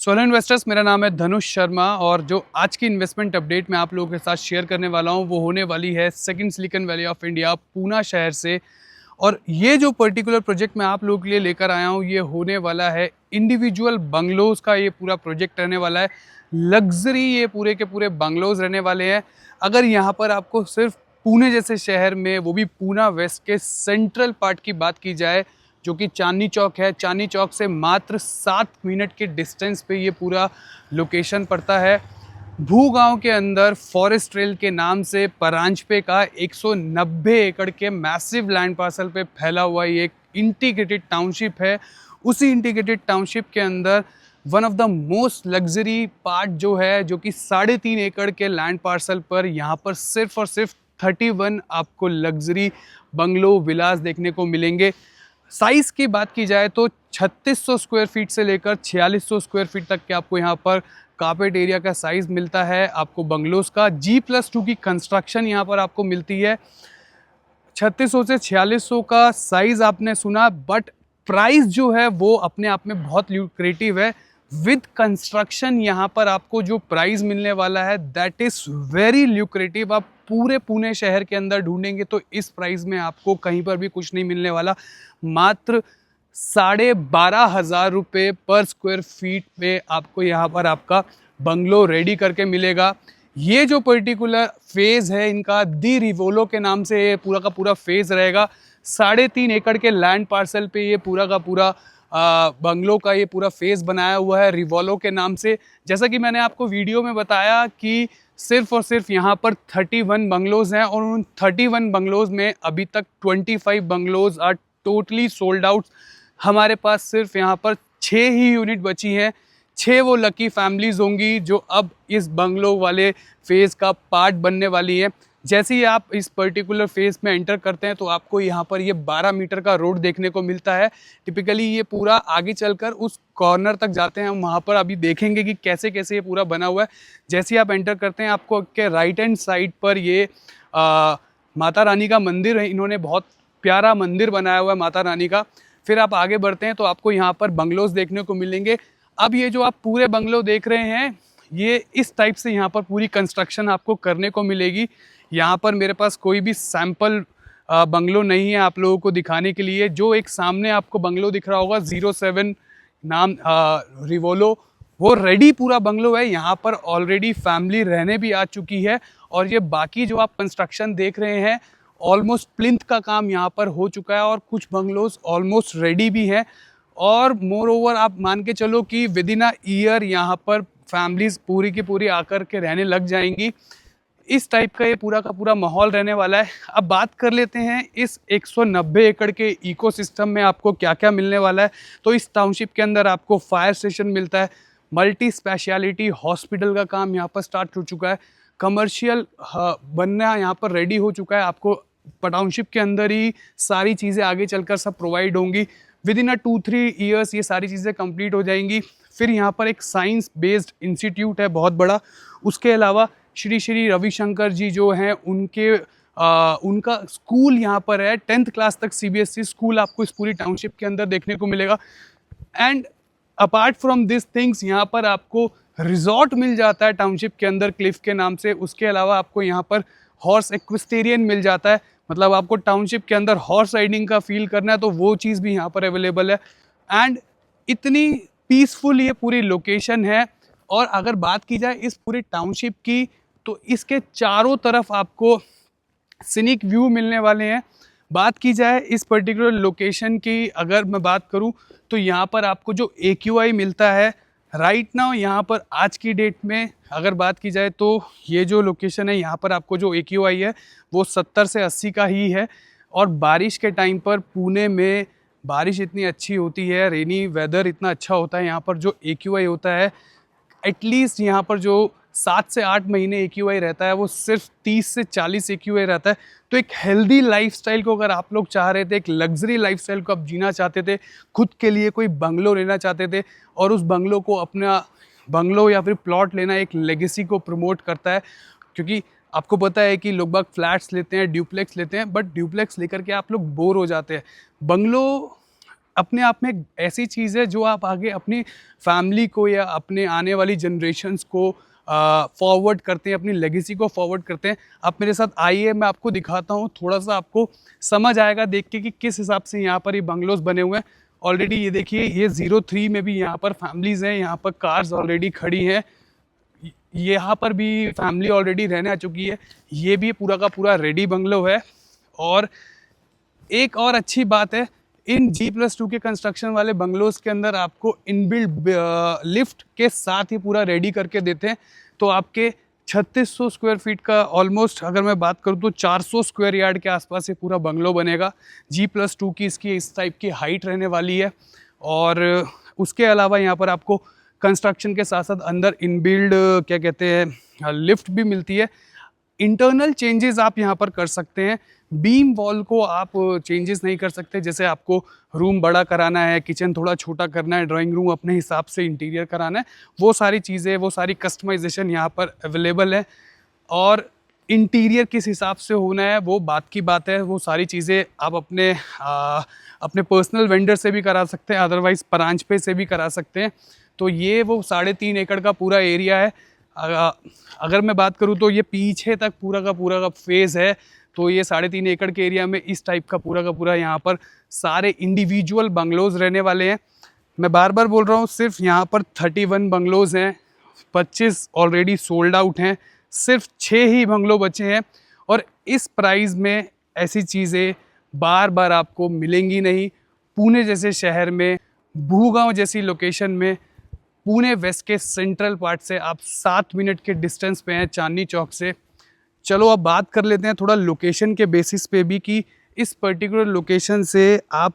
So hello investors, मेरा नाम है धनुष शर्मा और जो आज की इन्वेस्टमेंट अपडेट मैं आप लोगों के साथ शेयर करने वाला हूं वो होने वाली है second silicon valley of India Poona शहर से। और ये जो पर्टिकुलर प्रोजेक्ट मैं आप लोगों के लिए लेकर आया हूं ये होने वाला है इंडिविजुअल बंगलोज का। ये पूरा प्रोजेक्ट रहने वाला है लग्जरी, ये पूरे के पूरे बंगलोज रहने वाले हैं। अगर यहाँ पर आपको सिर्फ पुणे जैसे शहर में, वो भी पूना वेस्ट के सेंट्रल पार्ट की बात की जाए जो कि चांदनी चौक है, चांदनी चौक से मात्र 7 मिनट के डिस्टेंस पे ये पूरा लोकेशन पड़ता है। भू गांव के अंदर फॉरेस्ट ट्रेल के नाम से परांजपे का 190 एकड़ के मैसिव लैंड पार्सल पे फैला हुआ ये एक इंटीग्रेटेड टाउनशिप है। उसी इंटीग्रेटेड टाउनशिप के अंदर one of the most luxury part जो है, जो कि 3.5 एकड़ के लैंड पार्सल पर यहाँ पर सिर्फ और सिर्फ 31 आपको लग्जरी बंगलो विलास देखने को मिलेंगे। साइज की बात की जाए तो 3600 स्क्वायर फीट से लेकर 4600 स्क्वायर फीट तक के आपको यहाँ पर कारपेट एरिया का साइज मिलता है। आपको बंगलोज का G+2 की कंस्ट्रक्शन यहाँ पर आपको मिलती है। 3600 से 4600 का साइज आपने सुना, बट प्राइस जो है वो अपने आप में बहुत ल्यूक्रेटिव है। विद कंस्ट्रक्शन यहाँ पर आपको जो प्राइस मिलने वाला है दैट इज वेरी ल्यूक्रेटिव। आप पूरे पुणे शहर के अंदर ढूंढेंगे तो इस प्राइस में आपको कहीं पर भी कुछ नहीं मिलने वाला। मात्र 12,500 रुपये पर स्क्वायर फीट पे आपको यहाँ पर आपका बंगलो रेडी करके मिलेगा। ये जो पर्टिकुलर फेज है इनका दी रिवोलो के नाम से ये पूरा का पूरा फेज रहेगा। 3.5 एकड़ के लैंड पार्सल पे ये पूरा का पूरा बंगलो का ये पूरा फेज बनाया हुआ है रिवोलो के नाम से। जैसा कि मैंने आपको वीडियो में बताया कि सिर्फ और सिर्फ यहाँ पर 31 बंगलोज हैं और उन 31 बंगलोज में अभी तक 25 bungalows are totally sold out. हमारे पास सिर्फ यहाँ पर 6 ही यूनिट बची हैं। 6 वो लकी फैमिलीज होंगी जो अब इस बंगलो वाले फेज़ का पार्ट बनने वाली है। जैसे ही आप इस पर्टिकुलर फेज़ में एंटर करते हैं तो आपको यहाँ पर ये 12 मीटर का रोड देखने को मिलता है। टिपिकली ये पूरा आगे चलकर उस कॉर्नर तक जाते हैं, हम वहाँ पर अभी देखेंगे कि कैसे कैसे ये पूरा बना हुआ है। जैसे ही आप एंटर करते हैं आपको के राइट हैंड साइड पर ये माता रानी का मंदिर है। इन्होंने बहुत प्यारा मंदिर बनाया हुआ है माता रानी का। फिर आप आगे बढ़ते हैं तो आपको यहाँ पर बंगलोज देखने को मिलेंगे। अब ये जो आप पूरे बंगलो देख रहे हैं ये इस टाइप से यहाँ पर पूरी कंस्ट्रक्शन आपको करने को मिलेगी। यहाँ पर मेरे पास कोई भी सैंपल बंगलो नहीं है आप लोगों को दिखाने के लिए। जो एक सामने आपको बंगलो दिख रहा होगा 07 नाम रिवोलो, वो रेडी पूरा बंगलो है। यहाँ पर ऑलरेडी फैमिली रहने भी आ चुकी है। और ये बाकी जो आप कंस्ट्रक्शन देख रहे हैं ऑलमोस्ट प्लिंथ का काम यहाँ पर हो चुका है और कुछ बंगलोज ऑलमोस्ट रेडी भी हैं। और मोर ओवर आप मान के चलो कि विद इन अ ईयर यहाँ पर फैमिलीज पूरी की पूरी आकर के रहने लग जाएंगी। इस टाइप का ये पूरा का पूरा माहौल रहने वाला है। अब बात कर लेते हैं इस 190 एकड़ के इकोसिस्टम में आपको क्या क्या मिलने वाला है। तो इस टाउनशिप के अंदर आपको फायर स्टेशन मिलता है, मल्टी स्पेशलिटी हॉस्पिटल का काम यहाँ पर स्टार्ट हो चुका है, कमर्शियल बनना यहाँ पर रेडी हो चुका है। आपको टाउनशिप के अंदर ही सारी चीज़ें आगे चलकर सब प्रोवाइड होंगी। विद इन अ 2-3 ईयर्स ये सारी चीज़ें कंप्लीट हो जाएंगी। फिर यहाँ पर एक साइंस बेस्ड इंस्टीट्यूट है बहुत बड़ा। उसके अलावा श्री श्री रविशंकर जी जो हैं उनका स्कूल यहाँ पर है। 10th क्लास तक CBSE स्कूल आपको इस पूरी टाउनशिप के अंदर देखने को मिलेगा। And apart from this things यहाँ पर आपको रिजॉर्ट मिल जाता है टाउनशिप के अंदर क्लिफ के नाम से। उसके अलावा आपको यहाँ पर हॉर्स एक्विस्टेरियन मिल जाता है, मतलब आपको टाउनशिप के अंदर हॉर्स राइडिंग का फील करना है तो वो चीज़ भी यहाँ पर अवेलेबल है। एंड इतनी पीसफुल ये पूरी लोकेशन है। और अगर बात की जाए इस पूरी टाउनशिप की तो इसके चारों तरफ आपको सीनिक व्यू मिलने वाले हैं। बात की जाए इस पर्टिकुलर लोकेशन की, अगर मैं बात करूं तो यहाँ पर आपको जो AQI मिलता है राइट नाउ, यहाँ पर आज की डेट में अगर बात की जाए तो ये जो लोकेशन है यहाँ पर आपको जो AQI है वो 70 से 80 का ही है। और बारिश के टाइम पर पुणे में बारिश इतनी अच्छी होती है, रेनी वेदर इतना अच्छा होता है, यहाँ पर जो AQI होता है एटलीस्ट यहाँ पर जो 7 से 8 महीने AQI रहता है वो सिर्फ 30 से 40 AQI रहता है। तो एक हेल्दी लाइफस्टाइल को अगर आप लोग चाह रहे थे, एक लग्जरी लाइफस्टाइल को आप जीना चाहते थे, खुद के लिए कोई बंगलो लेना चाहते थे और उस बंगलो को अपना बंगलो या फिर प्लॉट लेना एक लेगेसी को प्रमोट करता है। क्योंकि आपको पता है कि लोग बाग फ्लैट्स लेते हैं, ड्यूप्लेक्स लेते हैं, बट ड्यूप्लेक्स लेकर के आप लोग बोर हो जाते हैं। बंगलो अपने आप में एक ऐसी चीज़ है जो आप आगे अपनी फैमिली को या अपने आने वाली जनरेशन्स को फॉरवर्ड करते हैं, अपनी लेगेसी को फॉरवर्ड करते हैं। आप मेरे साथ आइए, मैं आपको दिखाता हूँ, थोड़ा-सा आपको समझ आएगा देख के कि किस हिसाब से यहाँ पर ये बंगलोज़ बने हुए हैं। ऑलरेडी ये देखिए, ये 03 में भी यहाँ पर फैमिलीज़ हैं, यहाँ पर कार्स ऑलरेडी खड़ी हैं। यहाँ पर भी फैमिली ऑलरेडी रहने आ चुकी है। ये भी पूरा का पूरा रेडी बंगलो है। और एक और अच्छी बात है, इन G+2 के कंस्ट्रक्शन वाले बंगलोज़ के अंदर आपको इनबिल्ट लिफ्ट के साथ ही पूरा रेडी करके देते हैं। तो आपके 3600 स्क्वायर फीट का ऑलमोस्ट अगर मैं बात करूँ तो 400 स्क्वायर यार्ड के आसपास ये पूरा बंगलो बनेगा। G+2 की इसकी इस टाइप की हाइट रहने वाली है। और उसके अलावा यहाँ पर आपको कंस्ट्रक्शन के साथ साथ अंदर इनबिल्ड क्या कहते हैं लिफ्ट भी मिलती है। इंटरनल चेंजेस आप यहाँ पर कर सकते हैं। बीम वॉल को आप चेंजेस नहीं कर सकते, जैसे आपको रूम बड़ा कराना है, किचन थोड़ा छोटा करना है, ड्राइंग रूम अपने हिसाब से इंटीरियर कराना है, वो सारी चीज़ें, वो सारी कस्टमाइजेशन यहाँ पर अवेलेबल है। और इंटीरियर किस हिसाब से होना है वो बात की बात है, वो सारी चीज़ें आप अपने पर्सनल वेंडर से भी करा सकते हैं, अदरवाइज़ परांज पे से भी करा सकते हैं। तो ये वो 3.5 एकड़ का पूरा एरिया है। अगर मैं बात करूँ तो ये पीछे तक पूरा का फेज़ है। तो ये 3.5 एकड़ के एरिया में इस टाइप का पूरा यहाँ पर सारे इंडिविजुअल बंगलोज़ रहने वाले हैं। मैं बार बार बोल रहा हूँ, सिर्फ यहाँ पर 31 बंगलोज़ हैं, 25 ऑलरेडी सोल्ड आउट हैं, सिर्फ 6 ही बंगलो बचे हैं। और इस प्राइस में ऐसी चीज़ें बार बार आपको मिलेंगी नहीं। पुणे जैसे शहर में, भूगांव जैसी लोकेशन में, पुणे वेस्ट के सेंट्रल पार्ट से आप 7 मिनट के डिस्टेंस पे हैं चांदनी चौक से। चलो अब बात कर लेते हैं थोड़ा लोकेशन के बेसिस पे भी कि इस पर्टिकुलर लोकेशन से आप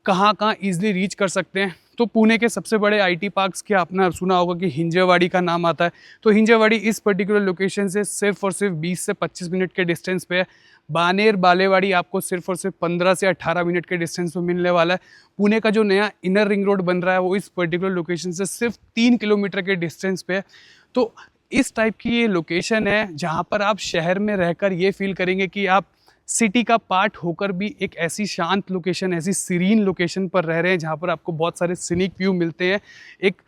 कहाँ कहाँ ईजिली रीच कर सकते हैं। तो पुणे के सबसे बड़े आईटी पार्क्स के आपने सुना होगा कि हिंजेवाड़ी का नाम आता है। तो हिंजेवाड़ी इस पर्टिकुलर लोकेशन से सिर्फ और सिर्फ 20 से 25 मिनट के डिस्टेंस पे है। बानेर बालेवाड़ी आपको सिर्फ और सिर्फ 15 से 18 मिनट के डिस्टेंस पे मिलने वाला है। पुणे का जो नया इनर रिंग रोड बन रहा है वो इस पर्टिकुलर लोकेशन से सिर्फ 3 किलोमीटर के डिस्टेंस पे है। तो इस टाइप की ये लोकेशन है जहाँ पर आप शहर में रहकर ये फील करेंगे कि आप सिटी का पार्ट होकर भी एक ऐसी शांत लोकेशन, ऐसी सीरीन लोकेशन पर रह रहे हैं जहाँ पर आपको बहुत सारे सीनिक व्यू मिलते हैं। एक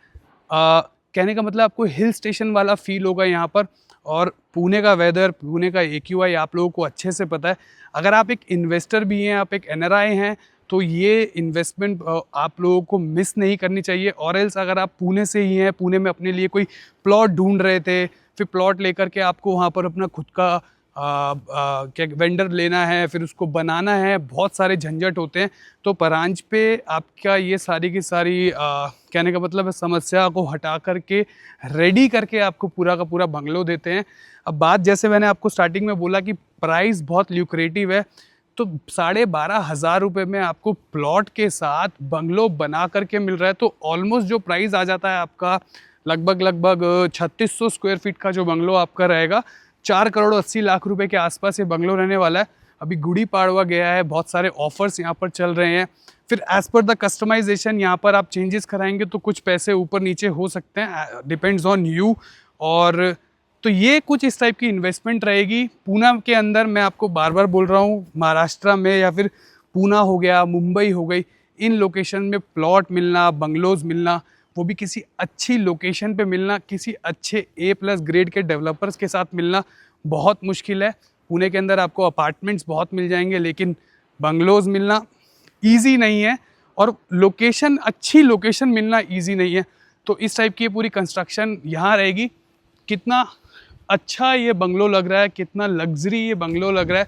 कहने का मतलब आपको हिल स्टेशन वाला फील होगा यहाँ पर। और पुणे का वेदर, पुणे का AQI आप लोगों को अच्छे से पता है। अगर आप एक इन्वेस्टर भी हैं, आप एक NRI हैं, तो ये इन्वेस्टमेंट आप लोगों को मिस नहीं करनी चाहिए। और एल्स अगर आप पुणे से ही हैं, पुणे में अपने लिए कोई प्लॉट ढूंढ रहे थे, फिर प्लॉट लेकर के आपको वहाँ पर अपना खुद का क्या वेंडर लेना है, फिर उसको बनाना है, बहुत सारे झंझट होते हैं, तो परांज पे आपका ये सारी की सारी कहने का मतलब है समस्या को हटा करके रेडी करके आपको पूरा का पूरा बंगलो देते हैं। अब बात जैसे मैंने आपको स्टार्टिंग में बोला कि प्राइस बहुत ल्यूक्रेटिव है, तो 12,500 रुपये में आपको प्लॉट के साथ बंगलो बना करके मिल रहा है। तो ऑलमोस्ट जो प्राइस आ जाता है आपका लगभग 3600 स्क्वायर फीट का जो बंगलो आपका रहेगा, 4 करोड़ 80 लाख रुपए के आसपास ये बंगलो रहने वाला है। अभी गुड़ी पाड़वा गया है, बहुत सारे ऑफर्स यहाँ पर चल रहे हैं। फिर एज़ पर द कस्टमाइजेशन यहाँ पर आप चेंजेस कराएंगे तो कुछ पैसे ऊपर नीचे हो सकते हैं, डिपेंड्स ऑन यू। और तो ये कुछ इस टाइप की इन्वेस्टमेंट रहेगी पूना के अंदर। मैं आपको बार बार बोल रहा हूँ, महाराष्ट्र में या फिर पूना हो गया, मुंबई हो गई, इन लोकेशन में प्लॉट मिलना, बंगलोज मिलना, वो भी किसी अच्छी लोकेशन पे मिलना, किसी अच्छे A+ ग्रेड के डेवलपर्स के साथ मिलना बहुत मुश्किल है। पुणे के अंदर आपको अपार्टमेंट्स बहुत मिल जाएंगे, लेकिन बंगलोज मिलना ईजी नहीं है, और लोकेशन, अच्छी लोकेशन मिलना ईजी नहीं है। तो इस टाइप की पूरी कंस्ट्रक्शन यहाँ रहेगी। कितना अच्छा ये बंगलो लग रहा है, कितना लग्जरी ये बंगलो लग रहा है,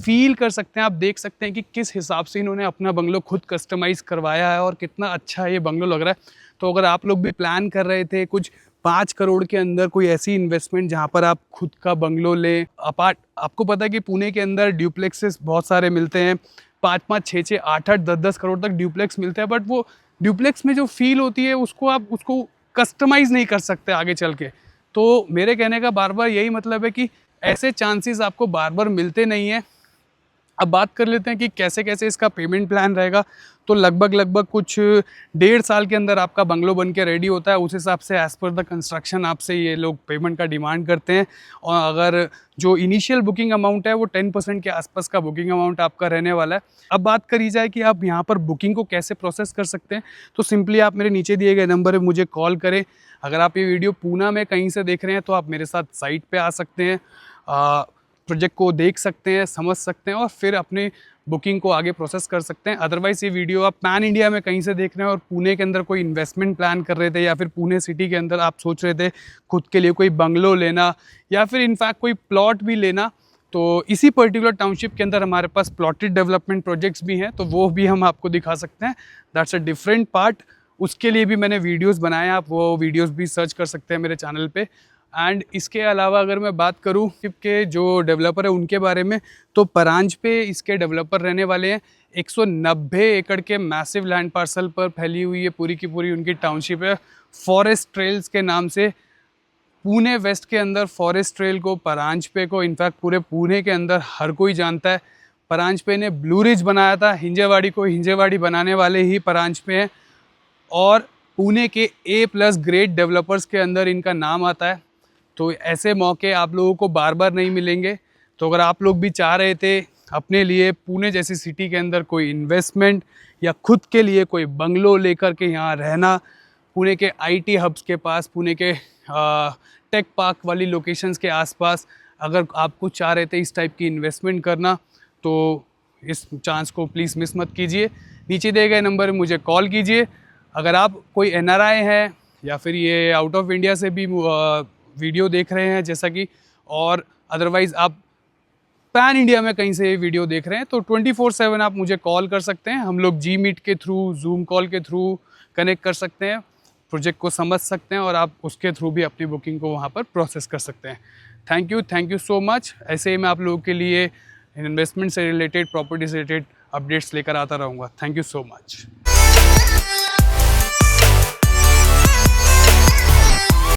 फील कर सकते हैं आप, देख सकते हैं कि किस हिसाब से इन्होंने अपना बंगलो खुद कस्टमाइज़ करवाया है और कितना अच्छा ये बंगलो लग रहा है। तो अगर आप लोग भी प्लान कर रहे थे कुछ 5 करोड़ के अंदर कोई ऐसी इन्वेस्टमेंट जहाँ पर आप खुद का बंगलो लें, आपको पता है कि पुणे के अंदर ड्यूप्लेक्सेस बहुत सारे मिलते हैं, 5-5, 6-6, 8-8, 10-10 करोड़ तक ड्यूप्लेक्स मिलते हैं, बट वो ड्यूप्लेक्स में जो फील होती है उसको आप उसको कस्टमाइज़ नहीं कर सकते आगे चल के। तो मेरे कहने का बार बार यही मतलब है कि ऐसे चांसेस आपको बार बार मिलते नहीं हैं। अब बात कर लेते हैं कि कैसे कैसे इसका पेमेंट प्लान रहेगा। तो लगभग कुछ 1.5 साल के अंदर आपका बंगलो बन के रेडी होता है। उस हिसाब से एज़ पर द कंस्ट्रक्शन आपसे ये लोग पेमेंट का डिमांड करते हैं। और अगर जो इनिशियल बुकिंग अमाउंट है वो 10% के आसपास का बुकिंग अमाउंट आपका रहने वाला है। अब बात करी जाए कि आप यहाँ पर बुकिंग को कैसे प्रोसेस कर सकते हैं, तो सिंपली आप मेरे नीचे दिए गए नंबर पर मुझे कॉल करें। अगर आप ये वीडियो पूना में कहीं से देख रहे हैं तो आप मेरे साथ साइट पर आ सकते हैं, प्रोजेक्ट को देख सकते हैं, समझ सकते हैं और फिर अपने बुकिंग को आगे प्रोसेस कर सकते हैं। अदरवाइज़ ये वीडियो आप पैन इंडिया में कहीं से देख रहे हैं और पुणे के अंदर कोई इन्वेस्टमेंट प्लान कर रहे थे, या फिर पुणे सिटी के अंदर आप सोच रहे थे खुद के लिए कोई बंगलो लेना या फिर इनफैक्ट कोई प्लॉट भी लेना, तो इसी पर्टिकुलर टाउनशिप के अंदर हमारे पास प्लॉटेड डेवलपमेंट प्रोजेक्ट्स भी हैं, तो वो भी हम आपको दिखा सकते हैं। That's a different part. उसके लिए भी मैंने वीडियोज़ बनाए हैं, आप वो वीडियोज़ भी सर्च कर सकते हैं मेरे चैनल पर। एंड इसके अलावा अगर मैं बात करूँ के जो डेवलपर है उनके बारे में, तो परांज पे इसके डेवलपर रहने वाले हैं। 190 एकड़ के मैसिव लैंड पार्सल पर फैली हुई है पूरी की पूरी उनकी टाउनशिप है, फॉरेस्ट ट्रेल्स के नाम से। पुणे वेस्ट के अंदर फॉरेस्ट ट्रेल को, परांज पे को इनफैक्ट पूरे पुणे के अंदर हर कोई जानता है। परांज पे ने ब्लू रिज बनाया था, हिंजेवाड़ी को हिंजेवाड़ी बनाने वाले ही परांज पे हैं और पुणे के A+ ग्रेड डेवलपर्स के अंदर इनका नाम आता है। तो ऐसे मौके आप लोगों को बार बार नहीं मिलेंगे। तो अगर आप लोग भी चाह रहे थे अपने लिए पुणे जैसी सिटी के अंदर कोई इन्वेस्टमेंट या खुद के लिए कोई बंगलो लेकर के यहाँ रहना, पुणे के IT हब्स के पास, पुणे के टेक पार्क वाली लोकेशंस के आसपास अगर आप कुछ चाह रहे थे इस टाइप की इन्वेस्टमेंट करना, तो इस चांस को प्लीज़ मिस मत कीजिए। नीचे दिए गए नंबर पर मुझे कॉल कीजिए। अगर आप कोई NRI हैं या फिर ये आउट ऑफ इंडिया से भी वीडियो देख रहे हैं जैसा कि, और अदरवाइज़ आप पैन इंडिया में कहीं से ये वीडियो देख रहे हैं, तो 24/7 आप मुझे कॉल कर सकते हैं। हम लोग Gmeet के थ्रू, जूम कॉल के थ्रू कनेक्ट कर सकते हैं, प्रोजेक्ट को समझ सकते हैं और आप उसके थ्रू भी अपनी बुकिंग को वहाँ पर प्रोसेस कर सकते हैं। Thank you so much. ऐसे ही मैं आप लोगों के लिए इन्वेस्टमेंट से रिलेटेड, प्रॉपर्टी से रिलेटेड अपडेट्स लेकर आता रहूँगा। Thank you so much.